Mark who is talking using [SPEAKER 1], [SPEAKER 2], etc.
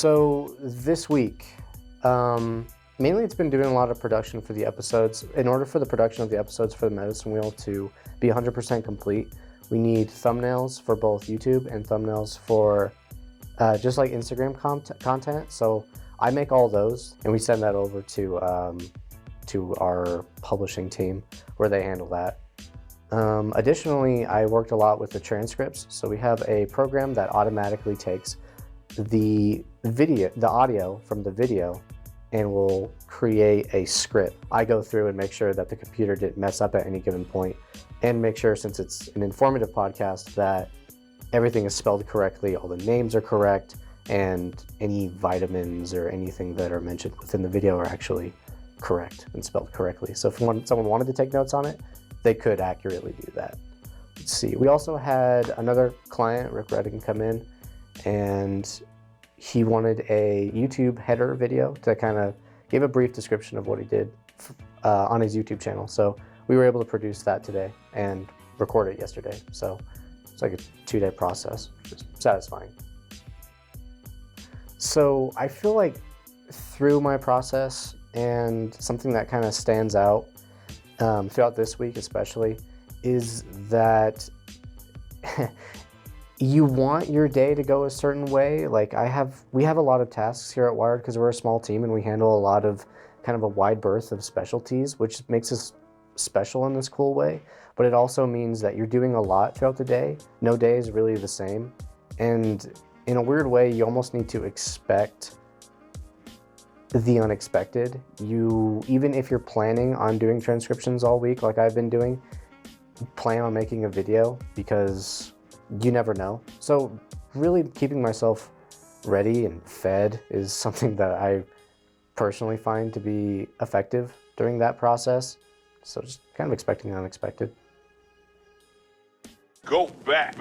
[SPEAKER 1] So this week, mainly it's been doing a lot of production for the episodes. In order for the production of the episodes for the Medicine Wheel to be 100% complete, we need thumbnails for both YouTube and thumbnails for just like Instagram content. So I make all those and we send that over to our publishing team where they handle that. Additionally, I worked a lot with the transcripts. So we have a program that automatically takes the audio from the video and will create a script. I go through and make sure that the computer didn't mess up at any given point and make sure, since it's an informative podcast, that everything is spelled correctly, all the names are correct, and any vitamins or anything that are mentioned within the video are actually correct and spelled correctly. So if someone wanted to take notes on it, they could accurately do that. Let's see, we also had another client, Rick Redding, come in, and he wanted a YouTube header video to kind of give a brief description of what he did on his YouTube channel. So we were able to produce that today and record it yesterday. So it's like a 2-day process, which is satisfying. So I feel like through my process, and something that kind of stands out throughout this week especially, is that you want your day to go a certain way. Like we have a lot of tasks here at Wyred because we're a small team and we handle a lot of kind of a wide berth of specialties, which makes us special in this cool way. But it also means that you're doing a lot throughout the day. No day is really the same. And in a weird way, you almost need to expect the unexpected. Even if you're planning on doing transcriptions all week, like I've been doing, plan on making a video because you never know. So really keeping myself ready and fed is something that I personally find to be effective during that process. So just kind of expecting the unexpected.
[SPEAKER 2] Go back.